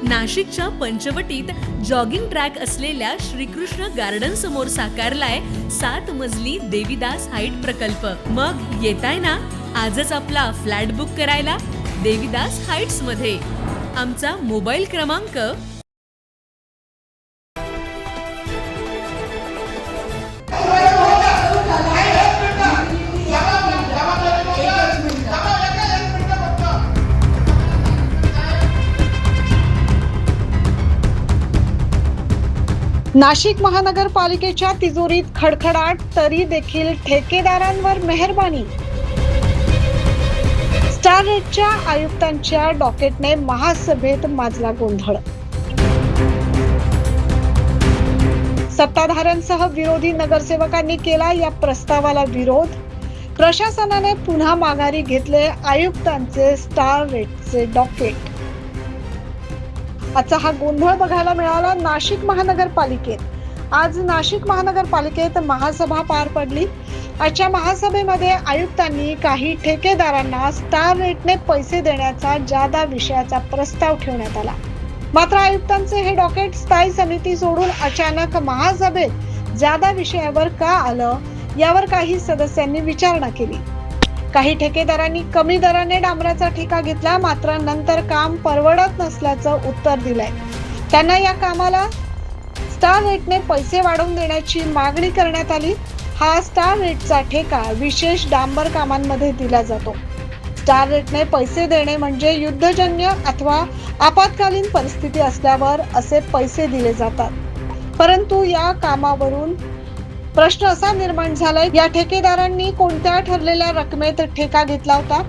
नाशिकच्या पंचवटीत jogging track असलेल्या Shrikrishna garden समोर साकारलाय 7 मजली देवीदास हाईट प्रकल्प। मग येताय ना आजच आपला फ्लॅट बुक करायला देवीदास हाईट्स मध्ये। आमचा मोबाईल क्रमांक नाशिक महानगरपालिकेच्या तिजोरीत खडखडाट तरी देखील ठेकेदारांवर मेहरबानी। स्टार रेटच्या आयुक्तांच्या डॉकेटने महासभेत माजला गोंधळ। सत्ताधाऱ्यांसह विरोधी नगरसेवकांनी केला या प्रस्तावाला विरोध। प्रशासनाने पुन्हा माघारी घेतले आयुक्तांचे स्टार रेटचे डॉकेट। आजचा हा गोंधळ बघायला मिळाला नाशिक महानगरपालिकेत। आज नाशिक महानगरपालिकेत महासभा पार पडली। आजच्या महासभेमध्ये आयुक्तांनी काही ठेकेदारांना स्टार रेटने पैसे देण्याचा जादा विषयाचा प्रस्ताव ठेवण्यात आला। मात्र आयुक्तांचे हे डॉकेट स्थायी समिती सोडून अचानक महासभेत जादा विषयावर का आलं यावर काही सदस्यांनी विचारणा केली। काही ठेकेदारांनी कमी दराने डांबराचा ठेका घेतला, मात्र नंतर काम परवडत नसल्याचं उत्तर दिलंय। त्यांना या कामाला स्टार रेटने पैसे वाढवून देण्याची मागणी करण्यात आली। हा स्टार रेटचा ठेका विशेष डांबर कामांमध्ये दिला जातो। स्टार रेटने पैसे देणे म्हणजे युद्धजन्य अथवा आपत्कालीन परिस्थिती असल्यावर असे पैसे दिले जातात। परंतु या कामावरून प्रश्न असा निर्माण झालाय, या ठेकेदारांनी कोणत्या ठरलेल्या रकमेत ठेका घेतला होता?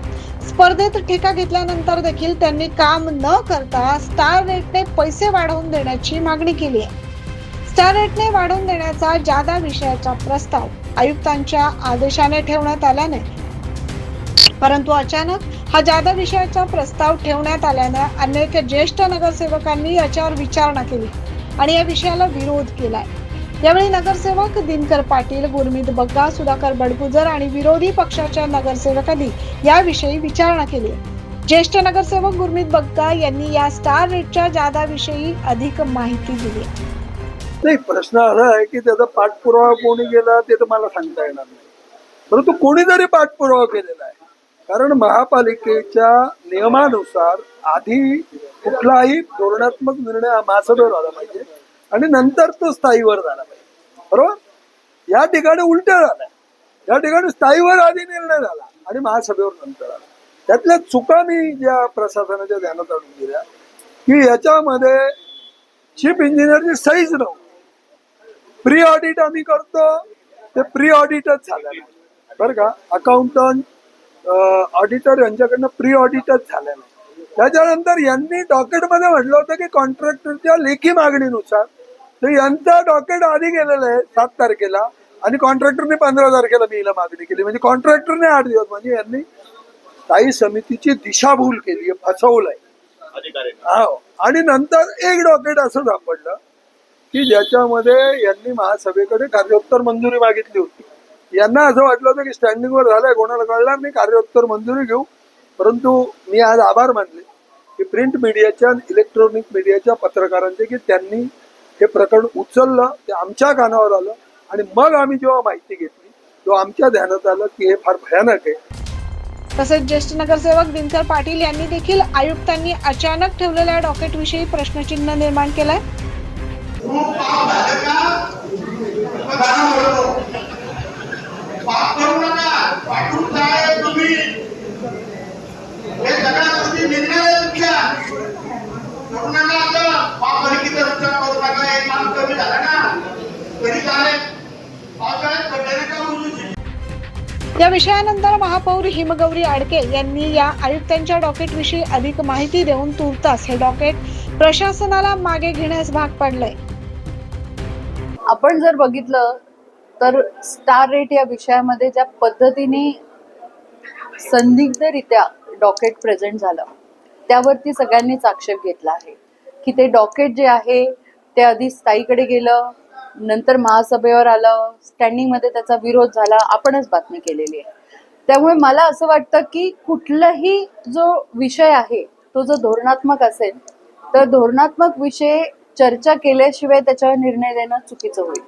स्पर्धेत ठेका घेतल्यानंतर देखील त्यांनी काम न करता स्टार रेटने पैसे वाढवून देण्याची मागणी केली आहे। स्टार रेटने वाढवून देण्याचा जादा विषयाचा प्रस्ताव आयुक्तांच्या आदेशाने ठेवण्यात आल्याने, परंतु अचानक हा जादा विषयाचा प्रस्ताव ठेवण्यात आल्याने अनेक ज्येष्ठ नगरसेवकांनी याच्यावर विचारणा केली आणि या विषयाला विरोध केलाय। यावेळी नगरसेवक दिनकर पाटील, गुरमीत बग्गा, सुधाकर बडगुजर आणि विरोधी पक्षाच्या नगरसेवकांनी याविषयी विचारणा केली। ज्येष्ठ नगरसेवक गुरमीत बग्गा यांनी या स्टार रेटच्या जादा विषयी अधिक माहिती दिली। नाही, प्रश्न असा आहे की त्याचा पाठपुरावा कोणी केला ते तर मला सांगता येणार नाही, परंतु कोणीतरी पाठपुरावा केलेला आहे। कारण महापालिकेच्या नियमानुसार आधी कुठलाही धोरणात्मक निर्णय हा महासभेवर आला पाहिजे आणि नंतर तो स्थायीवर झाला पाहिजे, बरोबर? या ठिकाणी उलट झालं। या ठिकाणी स्थायीवर आधी निर्णय झाला आणि महासभेवर नंतर आला। त्यातल्या चुका मी ज्या प्रशासनाच्या ध्यानात आणून दिल्या की याच्यामध्ये चीफ इंजिनियरची सहीच नव्हती। प्री ऑडिट आम्ही करतो ते प्री ऑडिटच झालं नाही, बरं का? अकाउंटंट ऑडिटर यांच्याकडनं प्री ऑडिटच झालं नाही। त्याच्यानंतर यांनी डॉकेटमध्ये म्हटलं होतं की कॉन्ट्रॅक्टरच्या लेखी मागणीनुसार तर यांचं डॉकेट आधी गेलेलं आहे 7 तारखेला आणि कॉन्ट्रॅक्टरने 15 तारखेला बिल मागणी केली, म्हणजे कॉन्ट्रॅक्टरने 8 दिवस, म्हणजे यांनी स्थायी समितीची दिशाभूल केली, फसवलंय। आणि नंतर एक डॉकेट असं सापडलं की ज्याच्यामध्ये यांनी महासभेकडे कार्योत्तर मंजुरी मागितली होती। यांना असं वाटलं होतं की स्टँडिंगवर झालंय, कोणाला कळणार नाही, कार्योत्तर मंजुरी घेऊ। परंतु मी आज आभार मानले की प्रिंट मीडियाच्या, इलेक्ट्रॉनिक मीडियाच्या पत्रकारांचे की त्यांनी हे प्रकरण उचललं, ते आमच्या कानावर आलं आणि मग आम्ही जेव्हा माहिती घेतली तेव्हा आमच्या ध्यानात आलं की हे फार भयानक आहे। तसेच ज्येष्ठ नगरसेवक दिनकर पाटील यांनी देखील आयुक्तांनी अचानक ठेवलेल्या डॉकेट विषयी प्रश्नचिन्ह निर्माण केलाय। या विषयानंतर महापौर हिमगौरी आडके यांनी या आयुक्तांच्या डॉकेट विषयी अधिक माहिती देऊन तुर्तास हे डॉकेट प्रशासनाला मागे घेण्यास भाग पाडलंय। आपण जर बघितलं तर स्टार रेट या विषयामध्ये ज्या पद्धतीने संदिग्धरित्या डॉकेट प्रेझेंट झालं त्यावरती सगळ्यांनीच आक्षेप घेतला आहे की ते डॉकेट जे आहे ते आधी स्थायीकडे गेलं, नंतर महासभेवर आलं, स्टँडिंग मध्ये त्याचा विरोध झाला, आपणच बातमी केलेली आहे। त्यामुळे मला असं वाटतं की कुठलाही जो विषय आहे तो जो धोरणात्मक असेल तर धोरणात्मक विषय चर्चा केल्याशिवाय त्याच्यावर निर्णय देणं चुकीचं होईल.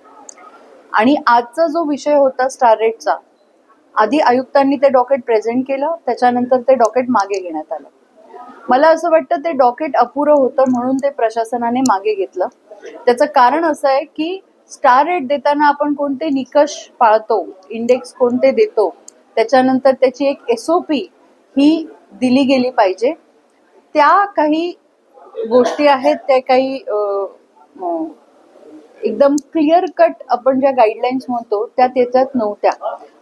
आणि आजचा जो विषय होता स्टार रेटचा, आधी आयुक्तांनी ते डॉकेट प्रेझेंट केलं, त्याच्यानंतर ते डॉकेट मागे घेण्यात आलं. मला असं वाटतं ते डॉकेट अपुरं होतं म्हणून ते प्रशासनाने मागे घेतलं. त्याचं कारण असं आहे की स्टार रेट देताना आपण कोणते निकष पाळतो, इंडेक्स कोणते देतो, त्याच्यानंतर त्याची एक SOP ही दिली गेली पाहिजे. त्या काही गोष्टी आहेत, त्या काही एकदम क्लिअर कट आपण ज्या गाईडलाईन्स म्हणतो त्या त्याच्यात नव्हत्या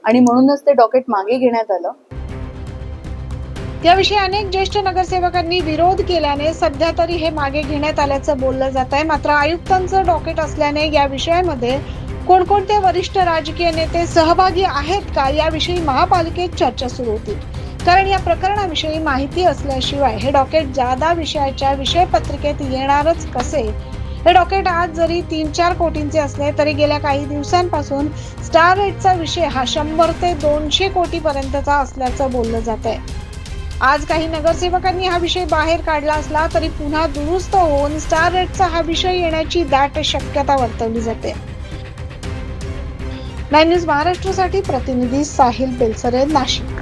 आणि म्हणूनच ते डॉकेट मागे घेण्यात आलं. याविषयी अनेक ज्येष्ठ नगरसेवकांनी विरोध केल्याने सध्या तरी हे मागे घेण्यात आल्याचं बोललं जात आहे. मात्र आयुक्तांचं डॉकेट असल्याने या विषयामध्ये कोणकोणते वरिष्ठ राजकीय नेते सहभागी आहेत का, याविषयी महापालिकेत चर्चा सुरू होती. कारण या प्रकरणाविषयी माहिती असल्याशिवाय हे डॉकेट जादा विषयाच्या विषयपत्रिकेत येणारच कसे. हे डॉकेट आज जरी 3-4 कोटींचे असले तरी गेल्या काही दिवसांपासून स्टार रेटचा विषय हा 100 ते 200 कोटी पर्यंतचा असल्याचं बोललं जात आहे. आज काही नगरसेवकांनी हा विषय बाहेर काढला असला तरी पुन्हा दुरुस्त होऊन स्टार रेटचा हा विषय येण्याची दाट शक्यता वर्तवली जाते. 9 न्यूज महाराष्ट्रासाठी प्रतिनिधी साहिल बेलसरे, नाशिक.